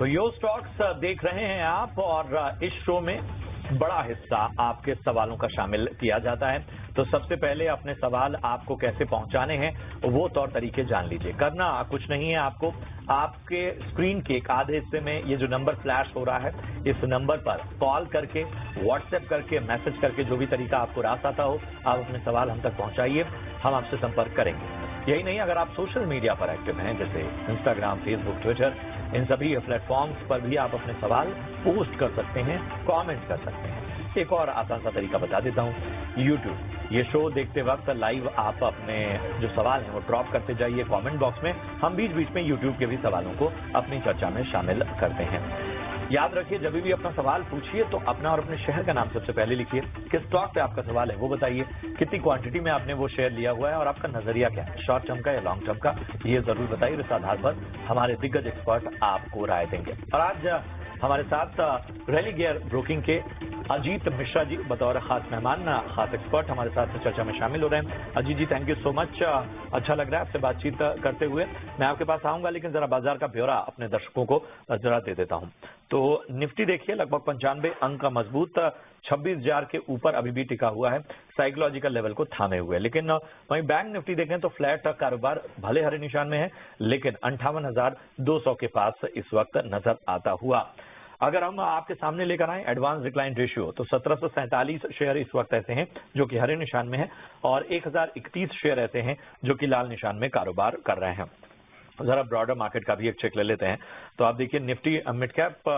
तो यो स्टॉक्स देख रहे हैं आप और इस शो में बड़ा हिस्सा आपके सवालों का शामिल किया जाता है। तो सबसे पहले अपने सवाल आपको कैसे पहुंचाने हैं वो तौर तरीके जान लीजिए। करना कुछ नहीं है, आपको आपके स्क्रीन के एक आधे हिस्से में ये जो नंबर फ्लैश हो रहा है इस नंबर पर कॉल करके, व्हाट्सएप करके, मैसेज करके, जो भी तरीका आपको रास आता हो आप अपने सवाल हम तक पहुंचाइए, हम आपसे संपर्क करेंगे। यही नहीं, अगर आप सोशल मीडिया पर एक्टिव हैं जैसे इंस्टाग्राम, फेसबुक, ट्विटर, इन सभी प्लेटफॉर्म्स पर भी आप अपने सवाल पोस्ट कर सकते हैं, कमेंट कर सकते हैं। एक और आसान सा तरीका बता देता हूं, यूट्यूब। ये शो देखते वक्त लाइव आप अपने जो सवाल हैं वो ड्रॉप करते जाइए कमेंट बॉक्स में। हम बीच बीच में यूट्यूब के भी सवालों को अपनी चर्चा में शामिल करते हैं। याद रखिए, जब भी अपना सवाल पूछिए तो अपना और अपने शहर का नाम सबसे पहले लिखिए। किस स्टॉक पे आपका सवाल है वो बताइए, कितनी क्वांटिटी में आपने वो शेयर लिया हुआ है और आपका नजरिया क्या है, शॉर्ट टर्म का या लॉन्ग टर्म का, ये जरूर बताइए। इस आधार पर हमारे दिग्गज एक्सपर्ट आपको राय देंगे। और आज हमारे साथ रैली गियर ब्रोकिंग के अजीत मिश्रा जी बतौर खास मेहमान, खास एक्सपर्ट हमारे साथ चर्चा में शामिल हो रहे हैं। अजीत जी, थैंक यू सो मच। अच्छा लग रहा है आपसे बातचीत करते हुए। मैं आपके पास आऊंगा, लेकिन जरा बाजार का ब्यौरा अपने दर्शकों को जरा दे देता हूं। तो निफ्टी देखिए लगभग 95 अंक का मजबूत 26,000 के ऊपर अभी भी टिका हुआ है, साइकोलॉजिकल लेवल को थामे हुए। लेकिन वहीं बैंक निफ्टी देखें तो फ्लैट कारोबार भले हरे निशान में है, लेकिन 58,200 के पास इस वक्त नजर आता हुआ। अगर हम आपके सामने लेकर आए एडवांस डिक्लाइन रेशियो, तो 1747 शेयर इस वक्त ऐसे हैं जो कि हरे निशान में है और 1031 शेयर ऐसे हैं जो कि लाल निशान में कारोबार कर रहे हैं। जरा ब्रॉडर मार्केट का भी एक चेक ले लेते हैं। तो आप देखिए निफ्टी मिड कैप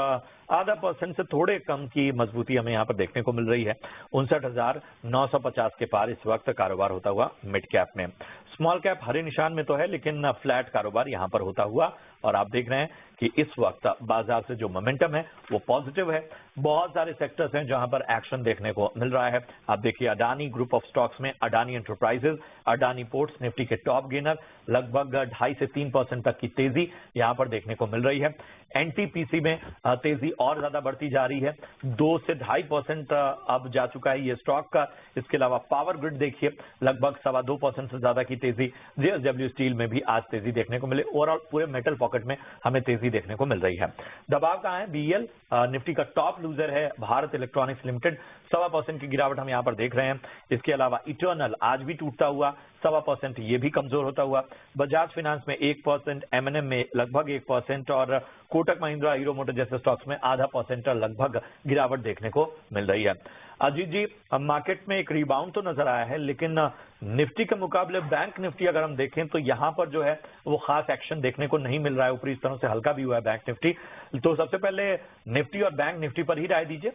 0.5% से थोड़े कम की मजबूती हमें यहाँ पर देखने को मिल रही है। 59,950 के पार इस वक्त कारोबार होता हुआ मिड कैप में। स्मॉल कैप हरे निशान में तो है, लेकिन फ्लैट कारोबार यहाँ पर होता हुआ। और आप देख रहे हैं कि इस वक्त बाजार से जो मोमेंटम है वो पॉजिटिव है। बहुत सारे सेक्टर्स हैं जहां पर एक्शन देखने को मिल रहा है। आप देखिए अडानी ग्रुप ऑफ स्टॉक्स में Adani enterprises, Adani ports Nifty के टॉप गेनर, लगभग 2.5 से 3% तक की तेजी यहां पर देखने को मिल रही है। एनटीपीसी में तेजी और ज्यादा बढ़ती जा रही है, 2 से 2.5% अब जा चुका है ये स्टॉक का। इसके अलावा पावर ग्रिड देखिए लगभग 2.25% से ज्यादा की तेजी। जेएसडब्ल्यू स्टील में भी आज तेजी देखने को मिले। ओवरऑल पूरे मेटल पॉकेट में हमें तेजी देखने को मिल रही है। दबाव कहां है? बीईएल निफ्टी का टॉप लूजर है भारत इलेक्ट्रॉनिक्स लिमिटेड, 1.25% की गिरावट हम यहां पर देख रहे हैं। इसके अलावा इटर्नल आज भी टूटता हुआ 1.25%, ये भी कमजोर होता हुआ। बजाज फाइनेंस में 1%, एमएनएम में लगभग 1% और कोटक महिंद्रा, हीरो मोटर जैसे स्टॉक्स में 0.5% लगभग गिरावट देखने को मिल रही है। अजीत जी, मार्केट में एक रिबाउंड तो नजर आया है, लेकिन निफ्टी के मुकाबले बैंक निफ्टी अगर हम देखें तो यहां पर जो है वो खास एक्शन देखने को नहीं मिल रहा है। ऊपरी स्तरों से हल्का भी हुआ है बैंक निफ्टी। तो सबसे पहले निफ्टी और बैंक निफ्टी पर ही राय दीजिए।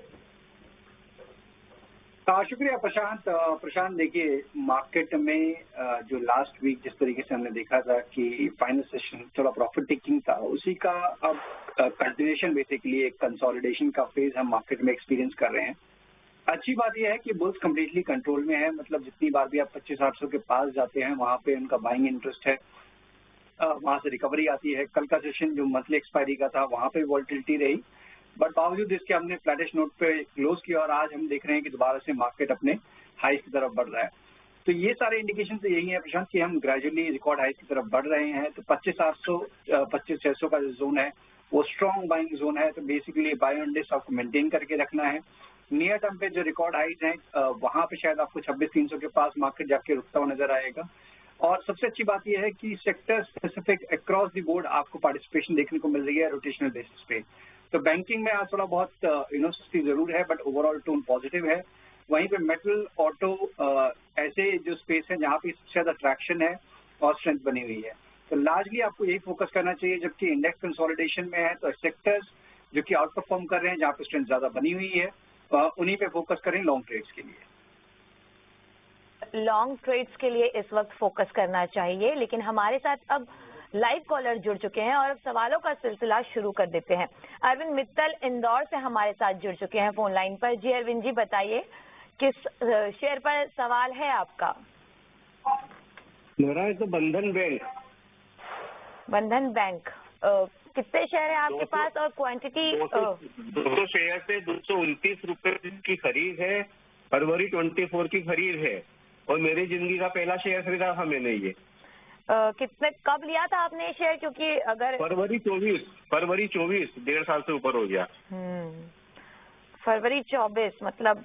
शुक्रिया प्रशांत, देखिए मार्केट में जो लास्ट वीक जिस तरीके से हमने देखा था कि फाइनल सेशन थोड़ा प्रॉफिट टेकिंग था, उसी का अब कंटिन्यूएशन बेसिकली एक कंसोलिडेशन का फेज हम मार्केट में एक्सपीरियंस कर रहे हैं। अच्छी बात यह है कि बुल्स कंप्लीटली कंट्रोल में है, मतलब जितनी बार भी आप 2500 के पास जाते हैं वहां पे उनका बाइंग इंटरेस्ट है, वहां से रिकवरी आती है। कल का सेशन जो मंथली एक्सपायरी का था वहां पे वॉल्टिलिटी रही, बट बावजूद इसके हमने फ्लैटिश नोट पे क्लोज किया और आज हम देख रहे हैं कि दोबारा से मार्केट अपने हाइस की तरफ बढ़ रहा है। तो ये सारे इंडिकेशन तो यही है प्रशांत कि हम ग्रेजुअली रिकॉर्ड हाइस की तरफ बढ़ रहे हैं। तो 25,800 25,600 का जो जोन है वो स्ट्रॉन्ग बाइंग जोन है। तो बेसिकली बाय ऑन डिप्स आपको मेंटेन करके रखना है। नियर टर्म पे जो रिकॉर्ड हाइज हैं वहां पे शायद आपको 26,300 के पास मार्केट जाके रुकता हुआ नजर आएगा। और सबसे अच्छी बात यह है कि sector specific across the board आपको पार्टिसिपेशन देखने को मिल रही है रोटेशनल बेसिस पे। तो बैंकिंग में आज थोड़ा बहुत सुस्ती जरूर है, बट ओवरऑल टोन पॉजिटिव है। वहीं पे मेटल, ऑटो ऐसे जो स्पेस है जहाँ पे सबसे ज्यादा ट्रैक्शन है और स्ट्रेंथ बनी हुई है। तो लार्जली आपको यही फोकस करना चाहिए। जबकि इंडेक्स कंसोलिडेशन में है तो सेक्टर्स जो कि आउट परफॉर्म कर रहे हैं, जहाँ पे स्ट्रेंथ ज्यादा बनी हुई है, उन्हीं पे फोकस करें लॉन्ग ट्रेड्स के लिए। लॉन्ग ट्रेड्स के लिए इस वक्त फोकस करना चाहिए। लेकिन हमारे साथ अब लाइव कॉलर जुड़ चुके हैं और अब सवालों का सिलसिला शुरू कर देते हैं। अरविंद मित्तल इंदौर से हमारे साथ जुड़ चुके हैं फोन लाइन पर। जी अरविंद जी, बताइए किस शेयर पर सवाल है आपका? मेरा है तो बंधन बैंक। बंधन बैंक, कितने शेयर है आपके पास और क्वांटिटी? 200 शेयर से 229 रुपए की खरीद है, फरवरी 24 की खरीद है और मेरी जिंदगी का पहला शेयर खरीदा था मैंने ये। कितने कब लिया था आपने ये शेयर? क्योंकि अगर फरवरी 24 1.5 साल से ऊपर हो गया। फरवरी 24 मतलब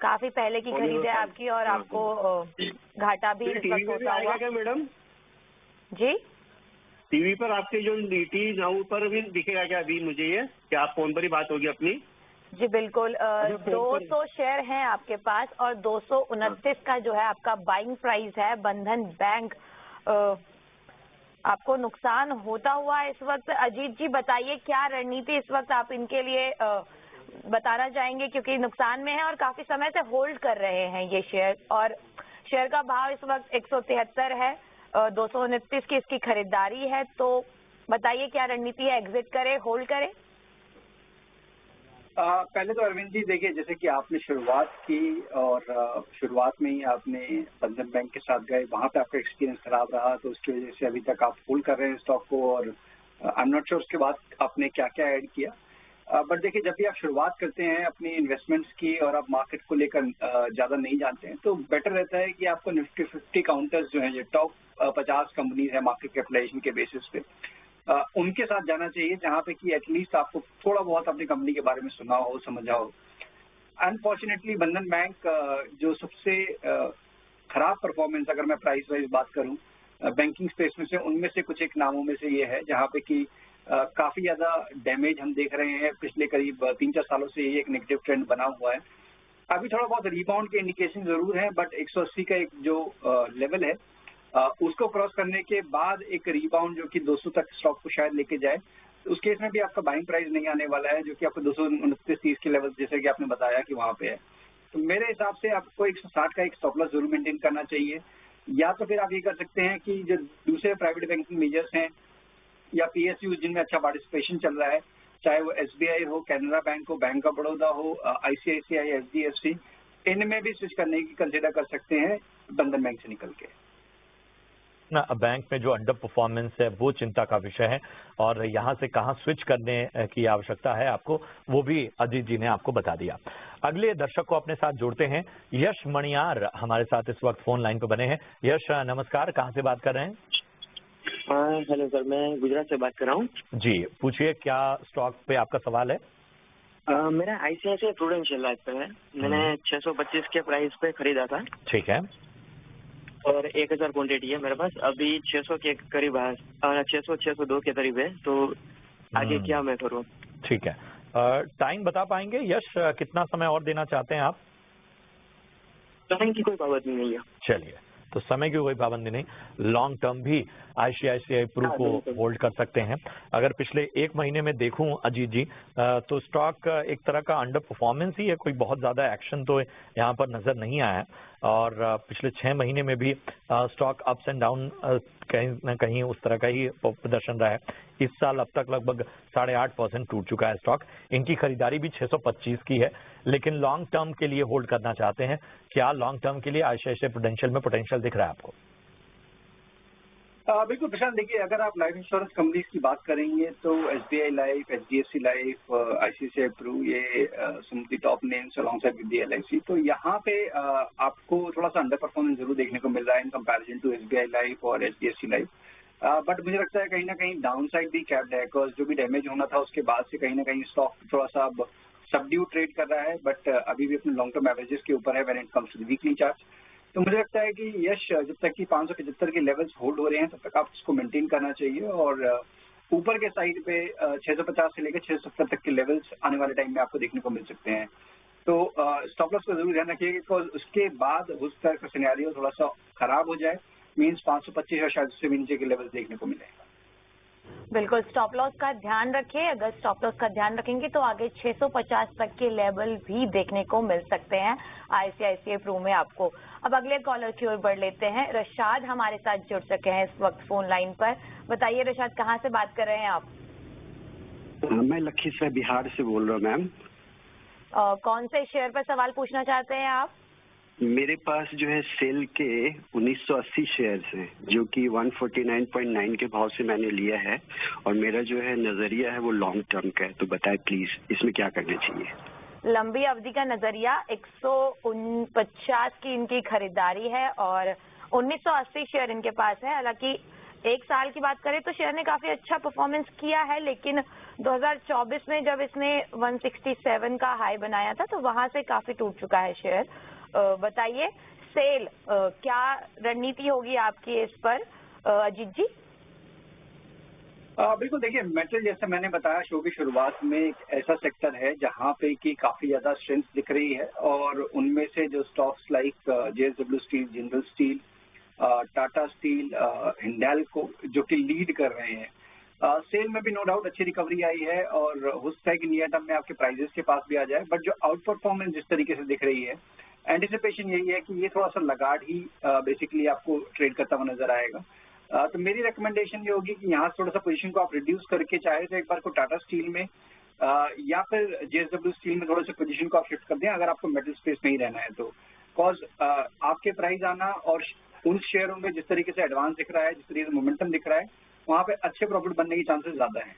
काफी पहले की खरीद है आपकी, और आपको घाटा भी इस वक्त होता हुआ। क्या मैडम जी टीवी पर आपके जो नीति नाउ पर भी दिखेगा क्या अभी मुझे ये, क्या आप फोन पर ही बात होगी अपनी? जी बिल्कुल। 200 शेयर हैं आपके पास और 229 का जो है आपका बाइंग प्राइस है। बंधन बैंक आपको नुकसान होता हुआ है इस वक्त। अजीत जी बताइए क्या रणनीति इस वक्त आप इनके लिए बताना चाहेंगे, क्योंकि नुकसान में है और काफी समय से होल्ड कर रहे हैं ये शेयर, और शेयर का भाव इस वक्त 173 है, 229 की इसकी खरीदारी है। तो बताइए क्या रणनीति है, एग्जिट करें, होल्ड करें? पहले तो अरविंद जी देखिए, जैसे कि आपने शुरुआत की और शुरुआत में ही आपने बंधन बैंक के साथ गए, वहां पे आपका एक्सपीरियंस खराब रहा, तो उसकी वजह से अभी तक आप होल्ड कर रहे हैं स्टॉक को, और आई एम नॉट श्योर उसके बाद आपने क्या क्या ऐड किया। बट देखिए, जब भी आप शुरुआत करते हैं अपनी इन्वेस्टमेंट्स की और आप मार्केट को लेकर ज़्यादा नहीं जानते हैं, तो बेटर रहता है कि आपको निफ्टी 50 काउंटर्स जो हैं, जो टॉप 50 कंपनीज हैं मार्केट कैपिटलाइजेशन के बेसिस पे, उनके साथ जाना चाहिए, जहाँ पे कि एटलीस्ट आपको थोड़ा बहुत अपनी कंपनी के बारे में सुना हो, समझा हो। अनफॉर्चुनेटली बंधन बैंक जो सबसे खराब परफॉर्मेंस, अगर मैं प्राइस वाइज बात करूँ बैंकिंग स्पेस में से, उनमें से कुछ एक नामों में से ये है, जहाँ पे कि काफी ज्यादा डैमेज हम देख रहे हैं। पिछले करीब 3-4 सालों से ये एक नेगेटिव ट्रेंड बना हुआ है। अभी थोड़ा बहुत रिबाउंड के इंडिकेशन जरूर है, बट 180 का एक जो लेवल है उसको क्रॉस करने के बाद एक रिबाउंड जो कि 200 तक स्टॉक को शायद लेके जाए, तो उस केस में भी आपका बाइंग प्राइस नहीं आने वाला है, जो कि आपको 229-30 के लेवल जैसे कि आपने बताया कि वहां पे है। तो मेरे हिसाब से आपको 160 का एक स्टॉप लॉस जरूर मेंटेन करना चाहिए, या तो फिर आप ये कर सकते हैं कि जो दूसरे प्राइवेट बैंकिंग मेजर्स हैं या PSU जिनमें अच्छा पार्टिसिपेशन चल रहा है, चाहे वो SBI हो, कैनरा बैंक हो, बैंक ऑफ बड़ौदा हो, ICICI, HDFC, इनमें भी स्विच करने की कंसिडर कर सकते हैं बंधन बैंक से निकल के। ना बैंक में जो अंडर परफॉर्मेंस है वो चिंता का विषय है, और यहाँ से कहाँ स्विच करने की आवश्यकता है आपको, वो भी अजीत जी ने आपको बता दिया। अगले दर्शक को अपने साथ जोड़ते हैं। यश मणियार हमारे साथ इस वक्त फोन लाइन पर बने हैं। यश नमस्कार, कहाँ से बात कर रहे हैं? हेलो सर, मैं गुजरात से बात कर रहा हूँ। जी पूछिए, क्या स्टॉक पे आपका सवाल है? मेरा ICICI प्रूडेंशियल लाइफ पे है। मैंने 625 के प्राइस पे खरीदा था। ठीक है। और 1000 क्वांटिटी है मेरे पास। अभी 600 के करीब है, 602 के करीब है। तो आगे क्या मैं करूँ? ठीक है, टाइम बता पाएंगे यश, कितना समय और देना चाहते हैं आप? टाइम की कोई पाबंदी नहीं है। चलिए, तो समय की कोई पाबंदी नहीं, लॉन्ग टर्म भी ICICI प्रू को होल्ड कर सकते हैं। अगर पिछले 1 महीने में देखूं अजीत जी, तो स्टॉक एक तरह का अंडर परफॉर्मेंस ही है, कोई बहुत ज्यादा एक्शन तो यहाँ पर नजर नहीं आया, और पिछले 6 महीने में भी स्टॉक अप्स एंड डाउन कहीं ना कहीं उस तरह का ही प्रदर्शन रहा है। इस साल अब तक लगभग 8.5% टूट चुका है स्टॉक। इनकी खरीदारी भी 625 की है, लेकिन लॉन्ग टर्म के लिए होल्ड करना चाहते हैं। क्या लॉन्ग टर्म के लिए ICICI प्रूडेंशियल में पोटेंशियल दिख रहा है आपको? बिल्कुल प्रशांत, देखिए अगर आप लाइफ इंश्योरेंस कंपनीज की बात करेंगे तो SBI life, HDFC life, ICICI Pru, ये some of the top names alongside with the LIC। तो यहाँ पे आपको थोड़ा सा अंडर परफॉर्मेंस जरूर देखने को मिल रहा है in comparison to SBI life और HDFC लाइफ। बट मुझे लगता है कहीं ना कहीं डाउन साइड भी कैप्ड है, बिकॉज जो भी डैमेज होना था उसके बाद से कहीं ना कहीं स्टॉक थोड़ा सा अब सबड्यू ट्रेड कर रहा है, बट अभी भी अपने लॉन्ग टर्म एवरेजेस के ऊपर है when it comes to the weekly chart. तो मुझे लगता है कि यश, जब तक कि 575 के लेवल्स होल्ड हो रहे हैं तब तक आप इसको मेंटेन करना चाहिए, और ऊपर के साइड पे 650 से लेकर 670 तक के लेवल्स आने वाले टाइम में आपको देखने को मिल सकते हैं। तो स्टॉप लॉस का जरूर ध्यान रखिएगा, बिकॉज उसके बाद उस तरह का सिनेरियो थोड़ा सा खराब हो जाए, मीन्स 525 या शायद उससे भी नीचे के लेवल्स देखने को मिले। बिल्कुल, स्टॉप लॉस का ध्यान रखिए। अगर स्टॉप लॉस का ध्यान रखेंगे तो आगे 650 तक के लेवल भी देखने को मिल सकते हैं ICICI प्रू में आपको। अब अगले कॉलर की ओर बढ़ लेते हैं। रशाद हमारे साथ जुड़ चुके हैं इस वक्त फोन लाइन पर। बताइए रशाद, कहाँ से बात कर रहे हैं आप? मैं लखीसराय बिहार से बोल रहा हूँ मैम। कौन से शेयर पर सवाल पूछना चाहते हैं आप? मेरे पास जो है सेल के 1980 शेयर्स हैं, जो कि 149.9 के भाव से मैंने लिया है, और मेरा जो है नजरिया है वो लॉन्ग टर्म का है। तो बताएं प्लीज इसमें क्या करना चाहिए? लंबी अवधि का नजरिया 149 की इनकी खरीदारी है, और 1980 शेयर इनके पास है। हालांकि एक साल की बात करें तो शेयर ने काफी अच्छा परफॉर्मेंस किया है, लेकिन 2024 में जब इसने 167 का हाई बनाया था तो वहां से काफी टूट चुका है शेयर। बताइए सेल क्या रणनीति होगी आपकी इस पर अजीत जी? बिल्कुल, देखिए मेटल जैसे मैंने बताया शो की शुरुआत में एक ऐसा सेक्टर है जहां पे कि काफी ज्यादा स्ट्रेंथ दिख रही है और उनमें से जो stocks like JSW steel, Jindal steel, Tata steel, Hindalco जो कि लीड कर रहे हैं। सेल में भी नो डाउट अच्छी रिकवरी आई है और हो सकता है कि नियर टर्म में आपके प्राइजेस के पास भी आ जाए, बट जो आउट परफॉर्मेंस जिस तरीके से दिख रही है, एंटिसिपेशन यही है कि ये थोड़ा सा लगाड़ ही बेसिकली आपको ट्रेड करता हुआ नजर आएगा। तो मेरी रिकमेंडेशन ये होगी कि यहाँ थोड़ा सा पोजीशन को आप रिड्यूस करके चाहे तो एक बार को टाटा स्टील में या फिर JSW स्टील में थोड़ा सा पोजीशन को आप शिफ्ट कर दें अगर आपको मेटल स्पेस में ही रहना है तो। बिकॉज आपके प्राइस आना और उन शेयरों में जिस तरीके से एडवांस दिख रहा है, जिस तरीके से मोमेंटम दिख रहा है, वहाँ पे अच्छे प्रॉफिट बनने की चांसेस ज्यादा हैं।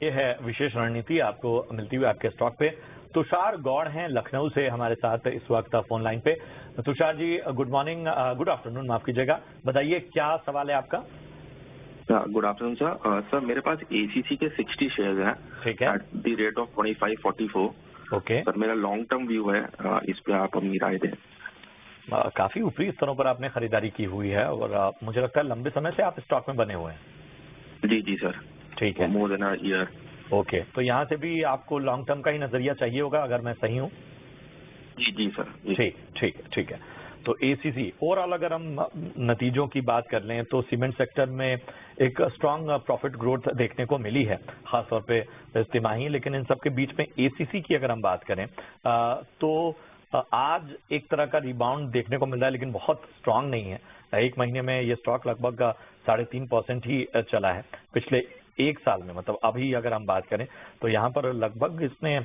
ये है विशेष रणनीति आपको मिलती हुई आपके स्टॉक पे। तुषार गौड़ हैं लखनऊ से हमारे साथ इस वक्त फोन लाइन पे। Tushar ji good morning, good afternoon माफ कीजिएगा, बताइए क्या सवाल है आपका? Good afternoon sir. सर मेरे पास ACC के 60 शेयर्स हैं, ठीक है, at the rate of 2544। Okay sir मेरा लॉन्ग टर्म व्यू है, इस पे आप अपनी राय दें। काफी ऊपरी स्तरों पर आपने खरीदारी की हुई है और मुझे लगता है लंबे समय से आप स्टॉक में बने हुए हैं। जी सर, ठीक है, more than a year. Okay, तो यहाँ से भी आपको लॉन्ग टर्म का ही नजरिया चाहिए होगा अगर मैं सही हूँ? जी सर। ठीक है। तो ACC ओवरऑल अगर हम नतीजों की बात कर लें तो सीमेंट सेक्टर में एक स्ट्रांग प्रॉफिट ग्रोथ देखने को मिली है, खासतौर पे तिमाही। लेकिन इन सब के बीच में ACC की अगर हम बात करें तो आज एक तरह का रिबाउंड देखने को मिल रहा है, लेकिन बहुत स्ट्रांग नहीं है। एक महीने में ये स्टॉक लगभग 3.5% ही चला है पिछले एक साल में। मतलब अभी अगर हम बात करें तो यहाँ पर लगभग इसने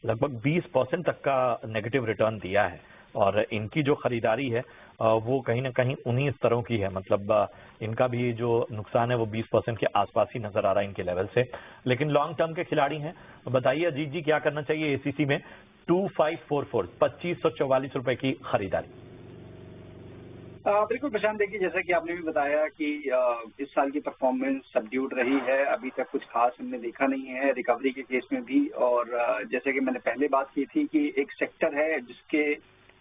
लगभग 20% तक का नेगेटिव रिटर्न दिया है और इनकी जो खरीदारी है वो कहीं ना कहीं उन्हीं स्तरों की है। मतलब इनका भी जो नुकसान है वो 20% के आसपास ही नजर आ रहा है इनके लेवल से, लेकिन लॉन्ग टर्म के खिलाड़ी हैं। बताइए अजीत जी क्या करना चाहिए ACC में? 2544 2544 रुपए की खरीदारी। बिल्कुल प्रशांत, देखिए जैसा कि आपने भी बताया कि इस साल की परफॉर्मेंस सबड्यूड रही है, अभी तक कुछ खास हमने देखा नहीं है रिकवरी के केस में भी। और जैसे कि मैंने पहले बात की थी कि एक सेक्टर है जिसके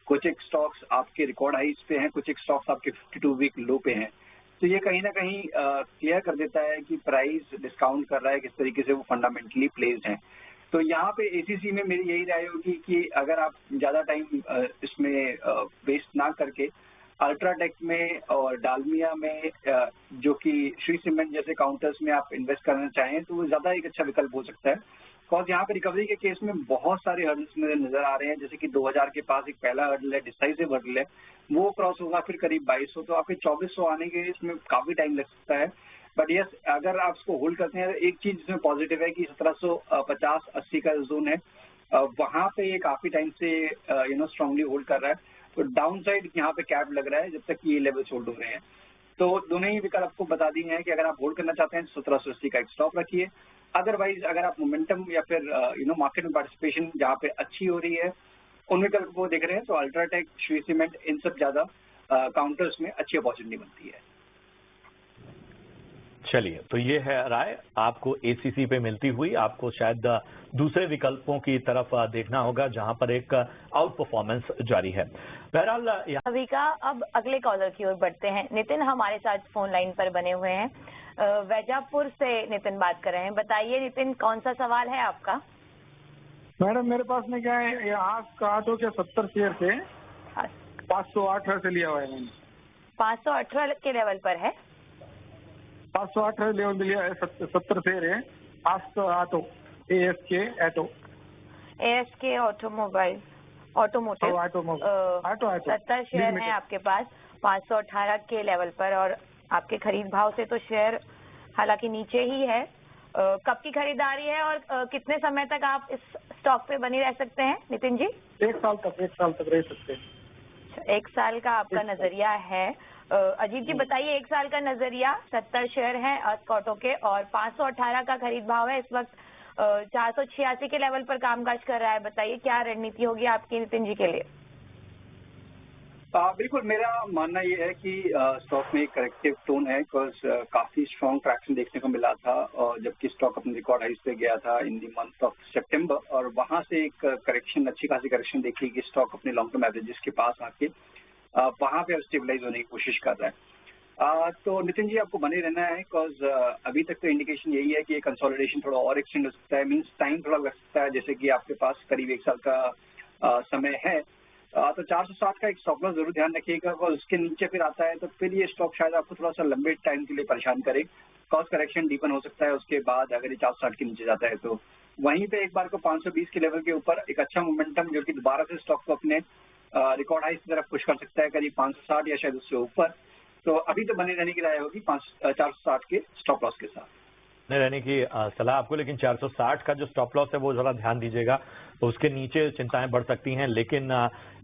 कुछ एक स्टॉक्स आपके रिकॉर्ड हाइस पे हैं, कुछ एक स्टॉक्स आपके 52 वीक लो पे हैं, तो ये कहीं ना कहीं क्लियर कर देता है कि प्राइस डिस्काउंट कर रहा है, किस तरीके से वो फंडामेंटली प्लेस्ड है। तो यहाँ पे ACC में मेरी यही राय होगी कि अगर आप ज्यादा टाइम इसमें वेस्ट ना करके अल्ट्राटेक में और डालमिया में जो कि श्री सीमेंट जैसे काउंटर्स में आप इन्वेस्ट करना चाहें तो वो ज्यादा एक अच्छा विकल्प हो सकता है। बिकॉज यहाँ पे रिकवरी के केस में बहुत सारे हर्डल्स मुझे नजर आ रहे हैं, जैसे कि 2000 के पास एक पहला हर्डल है, डिसाइसिव हर्डल है, वो क्रॉस होगा फिर करीब 2200, तो आपके 2400 आने के इसमें काफी टाइम लग सकता है। बट यस, अगर आप उसको होल्ड करते हैं तो एक चीज इसमें पॉजिटिव है कि 1750-80 का जोन है, वहां पे ये काफी टाइम से स्ट्रांगली होल्ड कर रहा है। तो डाउन साइड यहाँ पे कैप लग रहा है जब तक ये लेवल्स होल्ड हो रहे हैं। तो दोनों ही विकल्प आपको बता दिए हैं कि अगर आप होल्ड करना चाहते हैं 1780 का एक स्टॉप रखिए। अदरवाइज अगर आप मोमेंटम या फिर मार्केट में पार्टिसिपेशन जहाँ पे अच्छी हो रही है उन विकल्प को देख रहे हैं तो अल्ट्राटेक, श्री सीमेंट, इन सब ज्यादा काउंटर्स में अच्छी अपॉर्चुनिटी बनती है। चलिए, तो ये है राय आपको ACC पे मिलती हुई। आपको शायद दूसरे विकल्पों की तरफ देखना होगा जहां पर एक आउट परफॉर्मेंस जारी है। बहरहाल अभी का अब अगले कॉलर की ओर बढ़ते हैं। नितिन हमारे साथ फोन लाइन पर बने हुए हैं, वैजापुर से नितिन बात कर रहे हैं। बताइए नितिन, कौन सा सवाल है आपका? मैडम मेरे पास में क्या है, आज का तो क्या 70 शेयर थे, 518 से लिया हुआ है मैंने। 518 के लेवल पर है, 518 लेवल पे लिया है, 70 शेयर है। Auto ASK automobile automotive 70 share है आपके पास 518 के लेवल पर, और आपके खरीद भाव से तो शेयर हालांकि नीचे ही है। कब की खरीदारी है और कितने समय तक आप इस स्टॉक पे बने रह सकते हैं नितिन जी? 1 साल तक रह सकते हैं। 1 साल का आपका नजरिया है। अजीत जी बताइए, 1 साल का नजरिया, 70 शेयर है ASK ऑटो के और 518 का खरीद भाव है, इस वक्त 486 के लेवल पर कामकाज कर रहा है। बताइए क्या रणनीति होगी आपकी नितिन जी के लिए? बिल्कुल, मेरा मानना ये है कि स्टॉक में एक करेक्टिव टोन है, बिकॉज काफी स्ट्रॉन्ग ट्रैक्शन देखने को मिला था, और जबकि स्टॉक अपने रिकॉर्ड हाइस पे गया था इन द मंथ ऑफ सितंबर, और वहां से एक करेक्शन, अच्छी खासी करेक्शन देखी कि स्टॉक अपने लॉन्ग टर्म एवरेजेस के पास आके वहां पे अब स्टेबलाइज होने की कोशिश कर रहा है। तो नितिन जी, आपको बने रहना है, बिकॉज अभी तक तो इंडिकेशन यही है कि कंसोलिडेशन थोड़ा और एक्सटेंड हो सकता है, मीन्स टाइम थोड़ा लग सकता है, जैसे कि आपके पास करीब 1 साल का समय है। तो 460 का एक स्टॉप लॉस जरूर ध्यान रखिएगा, और उसके नीचे फिर आता है तो फिर ये स्टॉक शायद आपको थोड़ा सा लंबे टाइम के लिए परेशान करे, कॉस्ट करेक्शन डीपन हो सकता है उसके बाद अगर ये 460 के नीचे जाता है तो। वहीं पे एक बार को 520 के लेवल के ऊपर एक अच्छा मोमेंटम जो कि दोबारा से स्टॉक को अपने रिकॉर्ड हाई की तरफ पुश कर सकता है, करीब 560 या शायद उससे ऊपर। तो अभी तो बने रहने की राय होगी 460 के स्टॉप लॉस के साथ नहीं रहने की सलाह आपको, लेकिन 460 का जो स्टॉप लॉस है वो जरा ध्यान दीजिएगा, उसके नीचे चिंताएं बढ़ सकती हैं, लेकिन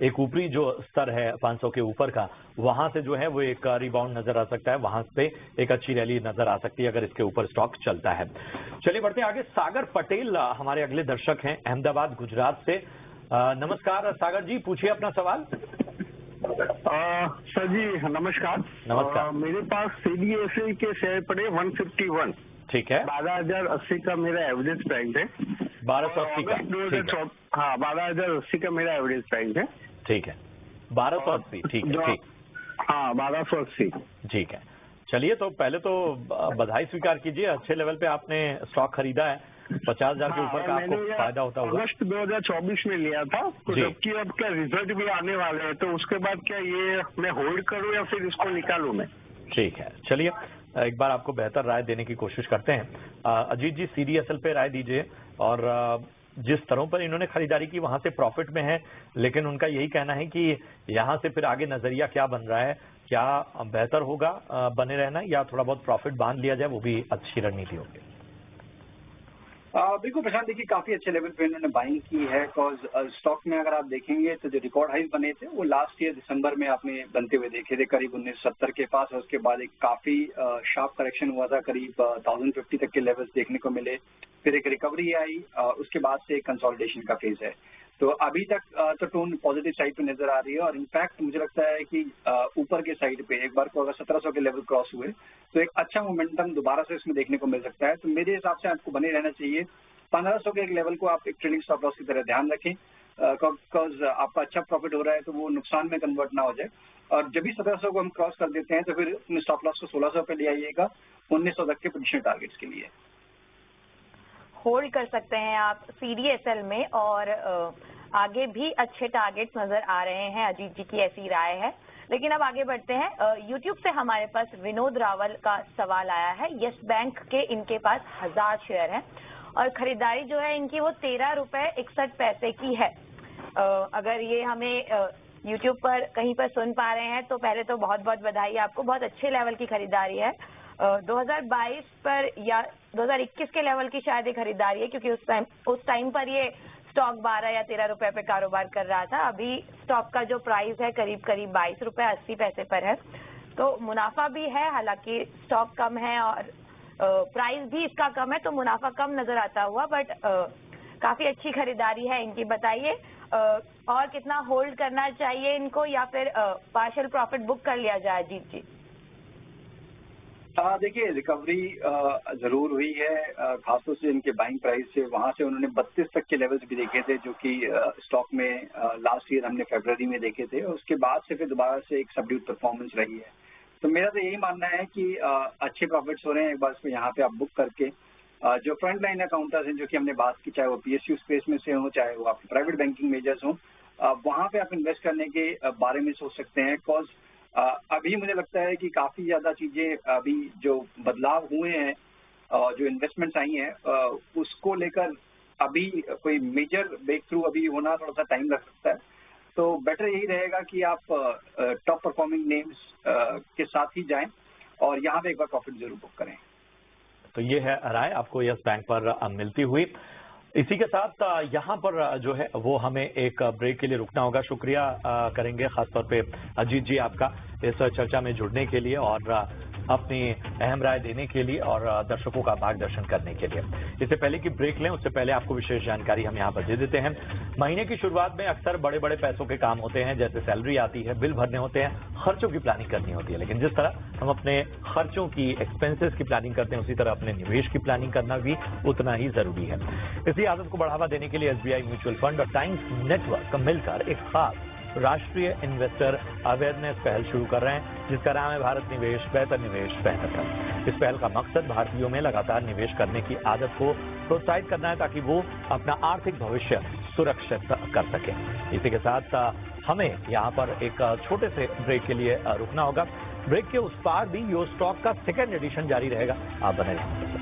एक ऊपरी जो स्तर है 500 के ऊपर का, वहां से जो है वो एक रिबाउंड नजर आ सकता है, वहां से एक अच्छी रैली नजर आ सकती है अगर इसके ऊपर स्टॉक चलता है। चलिए बढ़ते हैं आगे। सागर पटेल हमारे अगले दर्शक हैं अहमदाबाद गुजरात से। नमस्कार सागर जी, पूछिए अपना सवाल। सर जी नमस्कार। नमस्कार। मेरे पास CDSL के शेयर पड़े 151। ठीक है। 12,080 का मेरा एवरेज प्राइस है। 1280 का? हाँ, 12,080 का मेरा एवरेज प्राइस है। ठीक है, 1280। ठीक है, ठीक। हाँ, 1280। ठीक है, चलिए तो पहले तो बधाई स्वीकार कीजिए, अच्छे लेवल पे आपने स्टॉक खरीदा है, 50,000 के ऊपर का आपको फायदा होता होगा। अगस्त 2024 में लिया था, तो जबकि अब क्या रिजल्ट भी आने वाले हैं, तो उसके बाद क्या ये मैं होल्ड करूं या फिर इसको निकालूं मैं? ठीक है, चलिए एक बार आपको बेहतर राय देने की कोशिश करते हैं। अजीत जी, CDSL पे राय दीजिए, और जिस स्तरों पर इन्होंने खरीदारी की वहां से प्रॉफिट में है, लेकिन उनका यही कहना है कि यहां से फिर आगे नजरिया क्या बन रहा है, क्या बेहतर होगा बने रहना या थोड़ा बहुत प्रॉफिट बांध लिया जाए, वो भी अच्छी रणनीति होगी। बिल्कुल प्रशांत, देखिए काफी अच्छे लेवल पे इन्होंने बाइंग की है, बिकॉज स्टॉक में अगर आप देखेंगे तो जो रिकॉर्ड हाई बने थे वो लास्ट ईयर दिसंबर में आपने बनते हुए देखे थे करीब 1970 के पास, और उसके बाद एक काफी शार्प करेक्शन हुआ था, करीब 1050 तक के लेवल्स देखने को मिले, फिर एक रिकवरी आई, उसके बाद से एक कंसोलिडेशन का फेज है। तो अभी तक तो टोन पॉजिटिव साइड पे नजर आ रही है, और इनफैक्ट मुझे लगता है कि ऊपर के साइड पे एक बार को अगर 1700 के लेवल क्रॉस हुए तो एक अच्छा मोमेंटम दोबारा से इसमें देखने को मिल सकता है। तो मेरे हिसाब से आपको बने रहना चाहिए 1500 के एक लेवल को आप एक ट्रेडिंग स्टॉप लॉस की तरह ध्यान रखें, बिकॉज आपका अच्छा प्रॉफिट हो रहा है तो वो नुकसान में कन्वर्ट ना हो जाए, और जब भी 1700 को हम क्रॉस कर देते हैं तो फिर अपने स्टॉप लॉस को 1600 पे ले आइएगा 1900 तक के पोजिशन टारगेट्स के लिए। होल्ड कर सकते हैं आप CDSL में, और आगे भी अच्छे टारगेट्स नजर आ रहे हैं, अजीत जी की ऐसी राय है। लेकिन अब आगे बढ़ते हैं। YouTube से हमारे पास विनोद रावल का सवाल आया है। यस बैंक के इनके पास 1000 शेयर हैं और खरीदारी जो है इनकी वो 13 रुपए 61 पैसे की है। अगर ये हमें YouTube पर कहीं पर सुन पा रहे हैं तो पहले तो बहुत बहुत बधाई आपको, बहुत अच्छे लेवल की खरीदारी है। 2022 पर या 2021 के लेवल की शायद ये खरीदारी है, क्योंकि उस टाइम पर ये स्टॉक 12 या 13 रुपए पे कारोबार कर रहा था। अभी स्टॉक का जो प्राइस है करीब 22 रुपए 80 पैसे पर है, तो मुनाफा भी है, हालांकि स्टॉक कम है और प्राइस भी इसका कम है, तो मुनाफा कम नजर आता हुआ, बट काफी अच्छी खरीदारी है इनकी। बताइए और कितना होल्ड करना चाहिए इनको, या फिर पार्शियल प्रॉफिट बुक कर लिया जाए? जीत जी देखिए, रिकवरी जरूर हुई है, खासतौर से इनके बाइंग प्राइस से, वहां से उन्होंने 32 तक के लेवल्स भी देखे थे जो कि स्टॉक में लास्ट ईयर हमने फरवरी में देखे थे, और उसके बाद से फिर दोबारा से एक सबड्यूड परफॉर्मेंस रही है। तो मेरा तो यही मानना है कि अच्छे प्रॉफिट्स हो रहे हैं, एक बार इसको यहाँ पे आप बुक करके जो फ्रंट लाइन अकाउंटर्स हैं, जो कि हमने बात की, चाहे वो PSU स्पेस में से हो, चाहे वो आपके प्राइवेट बैंकिंग मेजर्स हों, वहां पे आप इन्वेस्ट करने के बारे में सोच सकते हैं। बिकॉज अभी मुझे लगता है कि काफी ज्यादा चीजें अभी जो बदलाव हुए हैं और जो इन्वेस्टमेंट्स आई हैं उसको लेकर अभी कोई मेजर ब्रेक थ्रू अभी होना थोड़ा सा टाइम लग सकता है। तो बेटर यही रहेगा कि आप टॉप परफॉर्मिंग नेम्स के साथ ही जाएं और यहाँ पे एक बार प्रॉफिट जरूर बुक करें। तो ये है राय आपको यस बैंक पर मिलती हुई। इसी के साथ यहाँ पर जो है वो हमें एक ब्रेक के लिए रुकना होगा। शुक्रिया करेंगे खासतौर पे अजीत जी आपका इस चर्चा में जुड़ने के लिए, और अपनी अहम राय देने के लिए और दर्शकों का मार्गदर्शन करने के लिए। इससे पहले कि ब्रेक लें उससे पहले आपको विशेष जानकारी हम यहाँ पर दे देते हैं। महीने की शुरुआत में अक्सर बड़े बड़े पैसों के काम होते हैं, जैसे सैलरी आती है, बिल भरने होते हैं, खर्चों की प्लानिंग करनी होती है। लेकिन जिस तरह हम अपने खर्चों की, एक्सपेंसेस की प्लानिंग करते हैं, उसी तरह अपने निवेश की प्लानिंग करना भी उतना ही जरूरी है। इसी आदत को बढ़ावा देने के लिए SBI म्यूचुअल फंड और टाइम्स नेटवर्क मिलकर एक खास राष्ट्रीय इन्वेस्टर अवेयरनेस पहल शुरू कर रहे हैं, जिसका नाम है भारत निवेश बेहतर निवेश बेहतर कर। इस पहल का मकसद भारतीयों में लगातार निवेश करने की आदत को प्रोत्साहित करना है, ताकि वो अपना आर्थिक भविष्य सुरक्षित कर सके। इसी के साथ हमें यहाँ पर एक छोटे से ब्रेक के लिए रुकना होगा। ब्रेक के उस पार भी यो स्टॉक का सेकेंड एडिशन जारी रहेगा, आप बने रहें।